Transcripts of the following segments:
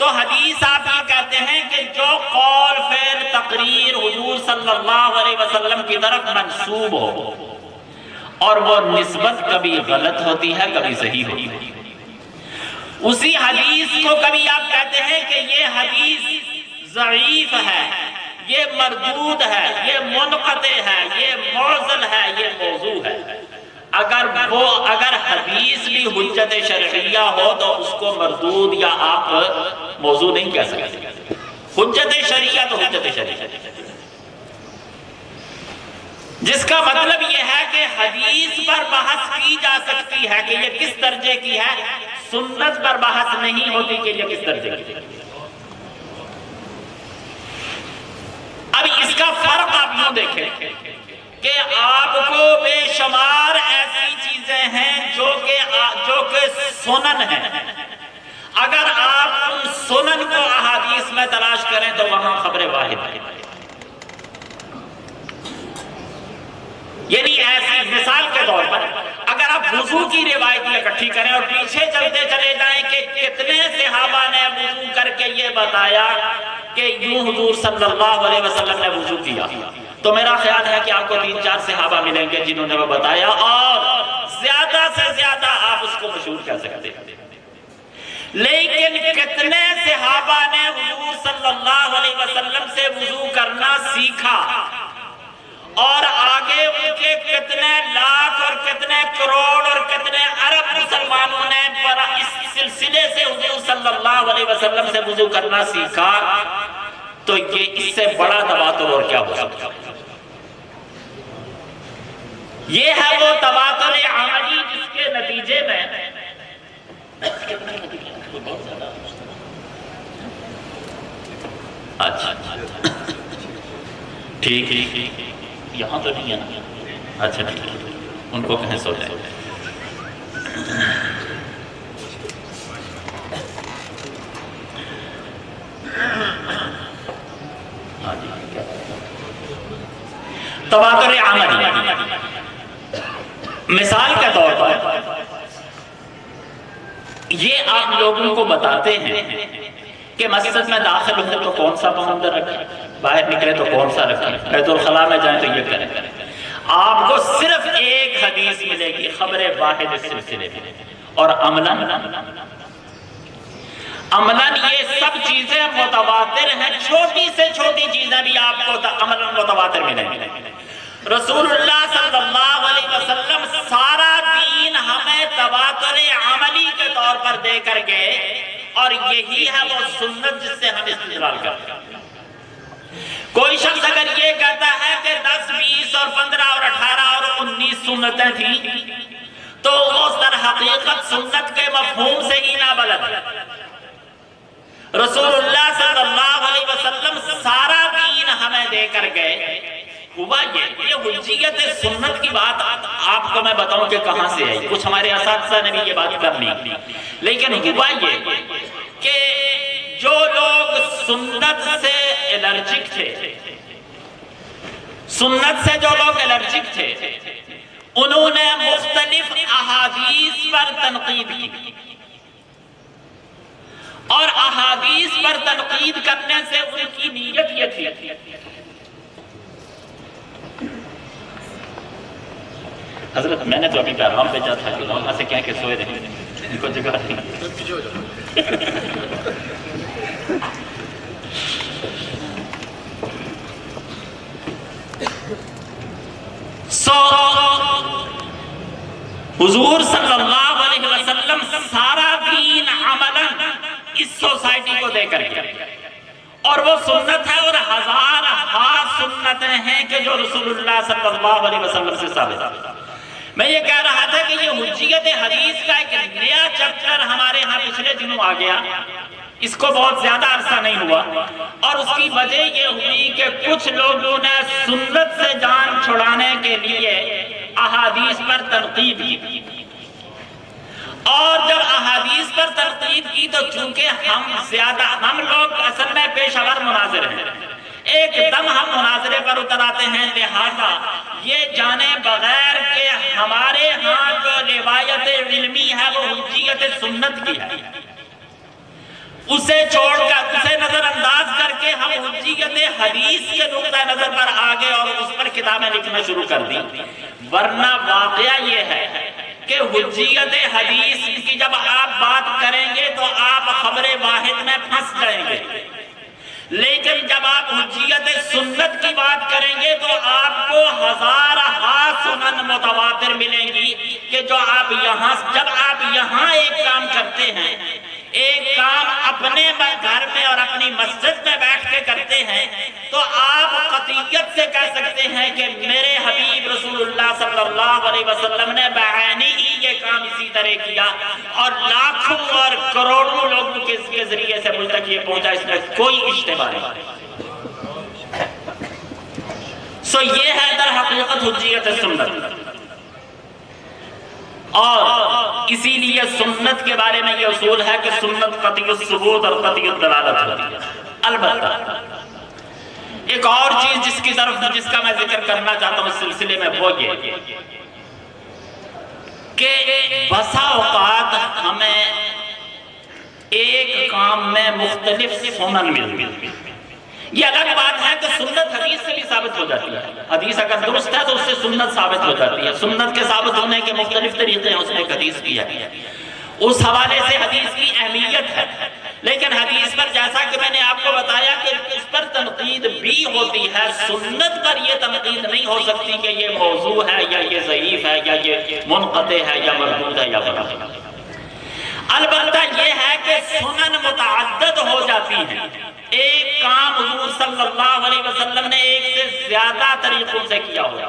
تو حدیث آپ یہ کہتے ہیں کہ جو قول فعل تقریر حضور صلی اللہ علیہ وسلم کی طرف منسوب ہو اور وہ نسبت کبھی غلط ہوتی ہے کبھی صحیح ہوتی ہے، اسی حدیث کو کبھی آپ کہتے ہیں کہ یہ حدیث ضعیف ہے، یہ مردود ہے، یہ منقطع ہے، یہ معضل ہے، یہ موضوع ہے۔ اگر حدیث بھی حجت شرعیہ ہو تو اس کو مردود یا آپ موضوع نہیں کہہ سکتے۔ حجت شرعیہ تو حجت شرعیہ، جس کا مطلب یہ ہے کہ حدیث پر بحث کی جا سکتی ہے کہ یہ کس درجے کی ہے، سنت پر بحث نہیں ہوتی کہ یہ کس درجے کی ہے۔ اب اس کا فرق آپ یوں دیکھیں کہ آپ کو بے شمار ایسی چیزیں ہیں جو کہ سنن ہیں، اگر آپ ان سنن کو احادیث میں تلاش کریں تو وہاں خبر واحد ہے۔ یعنی ایسی مثال کے طور پر اگر آپ وضو کی روایتیں اکٹھی کریں اور پیچھے چلتے چلے جائیں کہ کتنے صحابہ نے وضو کر کے یہ بتایا کہ یوں حضور صلی اللہ علیہ وسلم نے وضو کیا، تو میرا خیال ہے کہ آپ کو 3-4 صحابہ ملیں گے جنہوں نے وہ بتایا، اور زیادہ سے زیادہ آپ اس کو مشہور کہہ سکتے ہیں۔ لیکن کتنے صحابہ نے حضور صلی اللہ علیہ وسلم سے وضو کرنا سیکھا، اور آگے ان کے کتنے لاکھ اور کتنے کروڑ اور کتنے ارب مسلمانوں نے اس سلسلے سے حضور صلی اللہ علیہ وسلم سے وضو کرنا سیکھا، تو یہ اس سے بڑا تواتر اور کیا ہو سکتا ہے؟ یہ ہے وہ تواتر عملی جس کے نتیجے میں اچھا ٹھیک یہاں تو نہیں ہے نا، اچھا ٹھیک ان کو کہیں سو جائے۔ تواتر عملی مثال کے طور پر یہ آپ لوگوں کو بتاتے ہیں کہ مسجد میں داخل ہوں تو کون سا پاؤں اندر رکھیں، باہر نکلے تو کون سا رکھیں، بیت الخلاء میں جائیں تو یہ کریں۔ آپ کو صرف ایک حدیث ملے گی خبر واحد اس سلسلے میں، اور عملاً یہ سب چیزیں متواتر ہیں، چھوٹی سے چھوٹی چیزیں بھی آپ کو عملاً متواتر ملیں گی۔ رسول اللہ صلی اللہ علیہ وسلم سارا دین ہمیں تواتر عملی کے طور پر دے کر گئے، اور یہی ہے وہ سنت جس سے ہم استدلال کرتے ہیں۔ کوئی شخص اگر یہ کہتا ہے کہ 10 20 اور 15 اور 18 اور 19 سنتیں تھیں تو وہ در حقیقت سنت کے مفہوم سے ہی نابلد ہے۔ رسول اللہ صلی اللہ علیہ وسلم سارا دین ہمیں دے کر گئے، ہوا یہ حجیت سنت کی بات آپ کو میں بتاؤں کہ کہاں سے ہے، کچھ ہمارے اساتذہ نے بھی یہ بات کر لی، لیکن ہوا یہ کہ جو لوگ سنت سے الرجک تھے، سنت سے جو لوگ الرجک تھے، انہوں نے مختلف احادیث پر تنقید کی، اور احادیث پر تنقید کرنے سے ان کی نیت یہ تھی حضرت میں نے تو ابھی پیغام بھیجا تھا کہ وہاں سے کہیں کہ سوئے رہے ان کو جگہ نہیں۔ حضور صلی اللہ علیہ وسلم سارا دین عملاً اس سوسائٹی کو دے کر گیا، اور وہ سنت ہے، اور ہزار سنتیں ہیں کہ جو رسول اللہ صلی اللہ علیہ وسلم سے ثابت ہے۔ میں یہ کہہ رہا تھا کہ یہ حجیت حدیث کا ایک نیا چیپٹر ہمارے ہاں پچھلے دنوں آ گیا، اس کو بہت زیادہ عرصہ نہیں ہوا، اور اس کی وجہ یہ ہوئی کہ کچھ لوگوں نے سنت سے جان چھڑانے کے لیے احادیث پر تنقید کی، اور جب احادیث پر تنقید کی تو چونکہ ہم لوگ اصل میں پیشہ ور مناظر ہیں، ایک دم ہم مناظرے پر اتر آتے ہیں، لہذا یہ جانے بغیر کہ ہمارے ہاں جو روایت علمی ہے وہ حجیت سنت کی ہے، اسے چھوڑ کر اسے نظر انداز کر کے ہم حجیت حدیث کے نقطہ نظر پر آگے اور اس پر کتابیں لکھنا شروع کر دی. ورنہ واقعہ یہ ہے کہ حجیت حدیث کی جب آپ بات کریں گے تو آپ خبر واحد میں پھنس جائیں گے، لیکن جب آپ حجیت سنت کی بات کریں گے تو آپ کو ہزارہ سنن متواتر ملیں گی کہ جو جب آپ یہاں ایک کام کرتے ہیں، ایک کام اپنے گھر میں اور اپنی مسجد میں بیٹھ کے کرتے ہیں، تو آپ قطعیت سے کہہ سکتے ہیں کہ میرے حبیب رسول اللہ صلی اللہ علیہ وسلم نے بعینی ہی یہ کام اسی طرح کیا، اور لاکھوں اور کروڑوں لوگوں کے ذریعے سے مجھ تک یہ پہنچا، اس میں کوئی اشتباہ نہیں. سو یہ ہے در حقیقت حجیت سنت. اور اسی لیے سنت کے بارے میں یہ اصول ہے کہ سنت قطعی الثبوت اور قطعی الدلالت ہوتی ہے. البتہ ایک اور چیز جس کا میں ذکر کرنا چاہتا ہوں اس سلسلے میں وہ یہ کہ بسا اوقات ہمیں ایک کام میں مختلف سنن ملتی ہیں. یہ الگ بات ہے کہ سنت حدیث سے بھی ثابت ہو جاتی ہے. حدیث اگر درست ہے تو اس سے سنت ثابت ہو جاتی ہے. سنت کے ثابت ہونے کے مختلف طریقے ہیں، اس نے ایک حدیث بھی ہے. اس حوالے سے حدیث کی اہمیت ہے، لیکن حدیث پر جیسا کہ میں نے آپ کو بتایا کہ اس پر تنقید بھی ہوتی ہے. سنت پر یہ تنقید نہیں ہو سکتی کہ یہ موضوع ہے یا یہ ضعیف ہے یا یہ منقطع ہے یا مردود ہے یا بڑا ہے. البتہ یہ ہے کہ سنن متعدد ہو جاتی ہیں. ایک کام حضور صلی اللہ علیہ وسلم نے ایک سے زیادہ طریقوں سے کیا ہوا،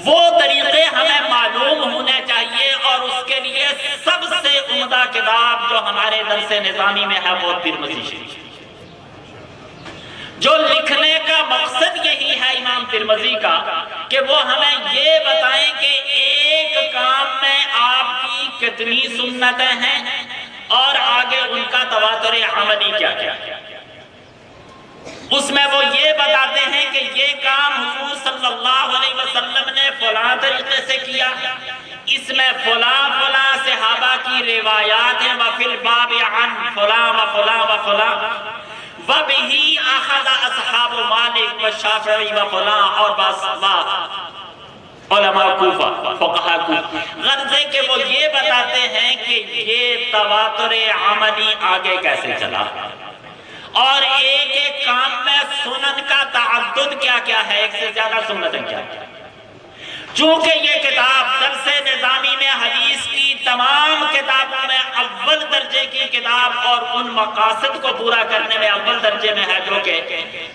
وہ طریقے ہمیں معلوم ہونے چاہیے، اور اس کے لیے سب سے عمدہ کتاب جو ہمارے درس نظامی میں ہے وہ ترمذی شریف، جو لکھنے کا مقصد یہی ہے امام ترمذی کا کہ وہ ہمیں یہ بتائیں کہ ایک کام میں آپ کی کتنی سنتیں ہیں اور آگے ان کا تواتر عملی کیا کیا. اس میں وہ یہ بتاتے ہیں کہ یہ کام حضور صلی اللہ علیہ وسلم نے فلاں طریقے سے کیا، اس میں فلاں فلاں صحابہ کی روایات ہیں، وفی الباب عن فلاں و فلاں و فلاں وبہی اخذ اصحاب مالک و شافعی و فلاں اور علماء کوفہ فقہاء کوفہ. غرض کہ وہ یہ بتاتے ہیں کہ یہ تواتر عملی آگے کیسے چلا، اور ایک ایک کام میں سنن کا تعدد کیا کیا ہے، ایک سے زیادہ سنتیں کیا کیا. چونکہ یہ کتاب درس نظامی میں حدیث کی تمام کتابوں میں اول درجے کی کتاب اور ان مقاصد کو پورا کرنے میں اول درجے میں ہے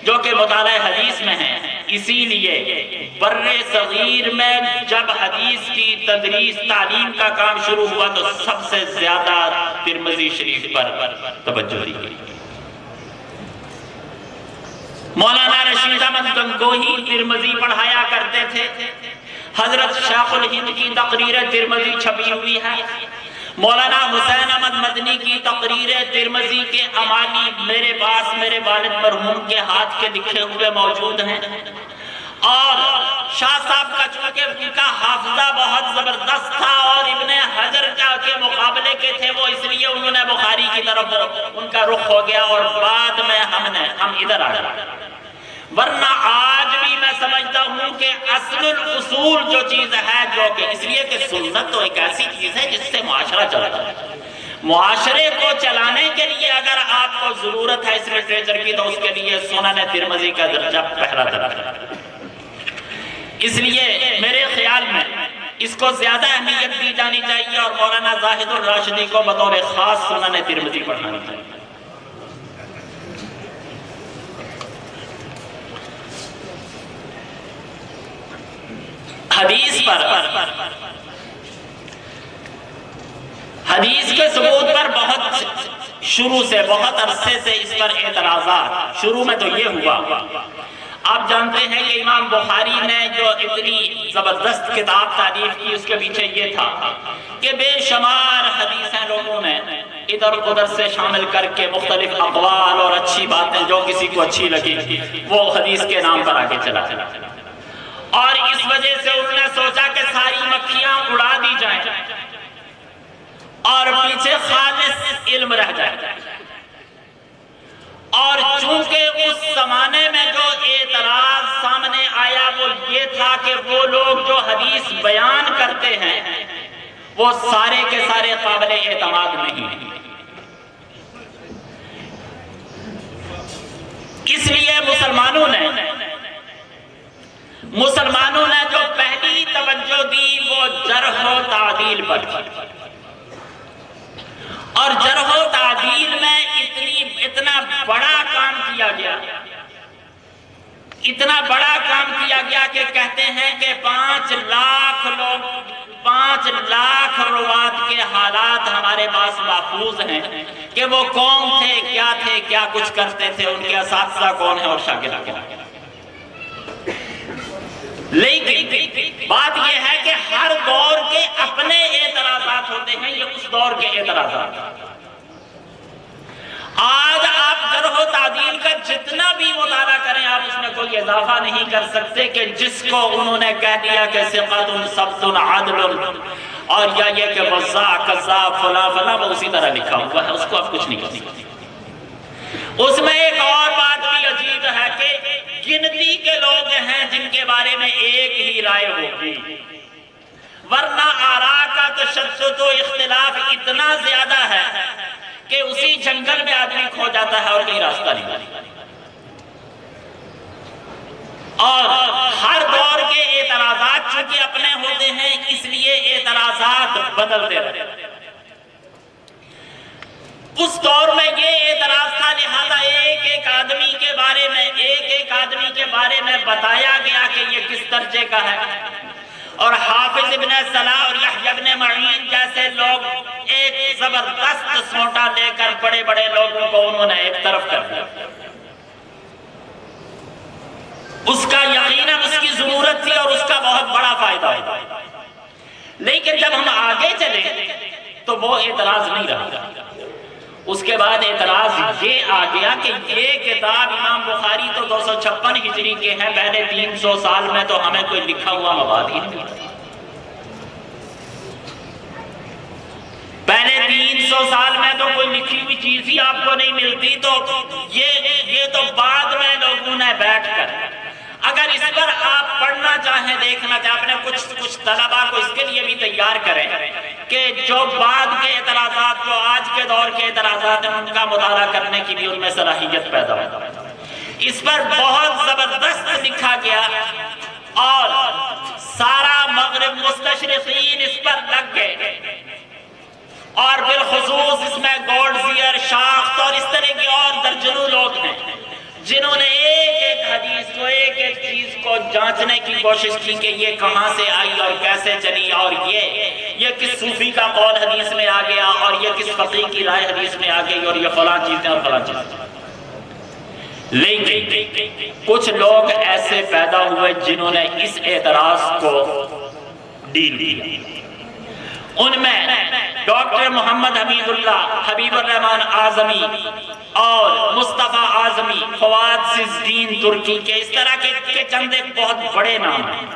جو کہ مطالعہ حدیث میں ہے. اسی لیے بر صغیر میں جب حدیث کی تدریس تعلیم کا کام شروع ہوا تو سب سے زیادہ ترمذی شریف پر توجہ دی گئی. مولانا رشید احمد گنگوہی ترمذی پڑھایا کرتے تھے. حضرت شیخ الہند کی تقریر ترمذی چھپی ہوئی ہے. مولانا حسین احمد مدنی کی تقریر ترمذی کے امانی میرے پاس میرے والد مرحوم کے ہاتھ کے لکھے ہوئے موجود ہیں. اور شاہ صاحب کا چونکہ ان کا حافظہ بہت زبردست تھا اور ابن حجر کے مقابلے کے تھے، وہ اس لیے انہوں نے بخاری کی طرف ان کا رخ ہو گیا اور بعد میں ہم ادھر آ گئے. ورنہ آج بھی میں سمجھتا ہوں کہ اصل الاصول جو چیز ہے، جو کہ اس لیے کہ سنت تو ایک ایسی چیز ہے جس سے معاشرہ چلتا ہے. معاشرے کو چلانے کے لیے اگر آپ کو ضرورت ہے اس لٹریچر کی تو اس کے لیے سنن ترمذی کا درجہ پہلا درجہ ہے. اس لیے میرے خیال میں اس کو زیادہ اہمیت دی جانی چاہیے اور مولانا زاہد الراشدی کو بطور خاص سنن ترمذی پڑھانی چاہیے. حدیث کے ثبوت پر شروع سے بہت عرصے سے اس پر اعتراضات. شروع میں تو یہ ہوا، آپ جانتے ہیں کہ امام بخاری نے جو اتنی زبردست کتاب تعریف کی اس کے پیچھے یہ تھا کہ بے شمار حدیثیں لوگوں نے ادھر ادھر سے شامل کر کے مختلف اقوال اور اچھی باتیں جو کسی کو اچھی لگی وہ حدیث کے نام پر آگے چلا. اور اس وجہ سے انہوں نے سوچا کہ ساری مکھیاں اڑا دی جائیں اور پیچھے خالص علم رہ جائے۔ اور چونکہ اس زمانے میں جو اعتراض سامنے آیا وہ یہ تھا کہ وہ لوگ جو حدیث بیان کرتے ہیں وہ سارے کے سارے قابل اعتماد نہیں ہیں، اس لیے مسلمانوں نے جو پہلی توجہ دی وہ جرح و تعدیل پر، اور جرح و تعدیل میں اتنا بڑا کام کیا گیا، اتنا بڑا کام کیا گیا کہ کہتے ہیں کہ 5 لاکھ روات کے حالات ہمارے پاس محفوظ ہیں کہ وہ کون تھے، کیا کچھ کرتے تھے، ان کے اساتذہ کون ہیں اور شاگرد کون ہیں۔ لیکن بات یہ ہے کہ ہر دور کے اپنے اعتراضات ہوتے ہیں، یہ اس دور کے اعتراضات۔ آج آپ جرح و تعدیل کا جتنا بھی مطالعہ کریں آپ اس میں کوئی اضافہ نہیں کر سکتے کہ جس کو انہوں نے کہہ دیا کہ ثقۃ ثبت عدل، اور یا یہ کہ وضاع کذاب فلاں فلاں، وہ اسی طرح لکھا ہوا ہے، اس کو آپ کچھ نہیں کر سکتے۔ اس میں ایک اور بات بھی عجیب ہے کہ گنتی کے لوگ ہیں جن کے بارے میں ایک ہی رائے ہوگی، ورنہ آراء کا تشدد و اختلاف اتنا زیادہ ہے کہ اسی جنگل میں آدمی کھو جاتا ہے اور کہیں راستہ نہیں ملتا۔ اور ہر دور کے اعتراضات چونکہ اپنے ہوتے ہیں اس لیے اعتراضات بدلتے رہتے۔ اس دور میں یہ اعتراض تھا، لہذا ایک آدمی کے بارے میں بتایا گیا کہ یہ کس درجے کا ہے، اور حافظ ابن صلاح اور یحییٰ ابن معین جیسے لوگ ایک زبردست سونٹا لے کر بڑے بڑے لوگوں کو انہوں نے ایک طرف کر دیا۔ اس کا یقیناً اس کی ضرورت تھی اور اس کا بہت بڑا فائدہ ہوتا، لیکن جب ہم آگے چلے تو وہ اعتراض نہیں رہا۔ اس کے بعد اعتراض یہ آ گیا کہ یہ کتاب امام بخاری تو 256 ہجری کے ہیں، پہلے 300 سال میں تو ہمیں کوئی لکھا ہوا مواد ہی نہیں، پہلے 300 سال میں تو کوئی لکھی ہوئی چیز ہی آپ کو نہیں ملتی، تو یہ تو بعد میں لوگوں نے بیٹھ کر، اگر اس پر آپ پڑھنا چاہیں دیکھنا چاہیں اپنے کچھ طلباء کو اس کے لیے بھی تیار کریں کہ جو بعد کے اعتراضات جو آج کے دور کے اعتراضات ہیں ان کا مطالعہ کرنے کی بھی ان میں صلاحیت پیدا ہو۔ اس پر بہت زبردست لکھا گیا اور سارا مغرب مستشرقین اس پر لگ گئے، اور بالخصوص اس میں گوڈزیر، شاخت اور اس طرح کی اور درجنوں لوگ ہیں جنہوں نے ایک حدیث کو ایک چیز کو جانچنے کی کوشش کی کہ یہ کہاں سے آئی اور کیسے چلی، اور یہ کس صوفی کا قول حدیث میں آ گیا، اور یہ کس فقیہ کی رائے حدیث میں آ گئی، اور یہ فلاں چیزیں اور فلاں چیزیں۔ لیکن کچھ لوگ ایسے پیدا ہوئے جنہوں نے اس اعتراض کو ڈیل کیا۔ ان میں ڈاکٹر محمد حبیب الرحمن اعظمی اور مصطفیٰ اعظمی، فواد سیزدین ترکی کے، اس طرح کے چند ایک بہت بڑے نام ہیں۔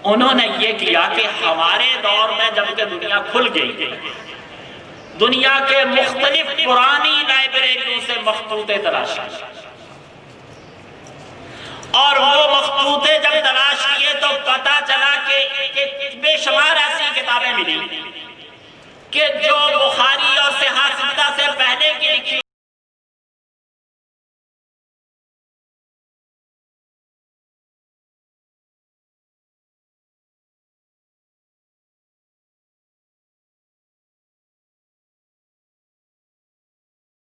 انہوں نے یہ کیا کہ ہمارے دور میں جب کہ دنیا کھل گئی، دنیا کے مختلف پرانی لائبریریوں سے مخطوطے تلاش کیے، اور وہ مخطوطے جب تلاش کیے تو پتہ چلا کہ بے شمار ایسی کتابیں ملی کہ جو بخاری اور صحیح ستہ سے پہلے کی لکھی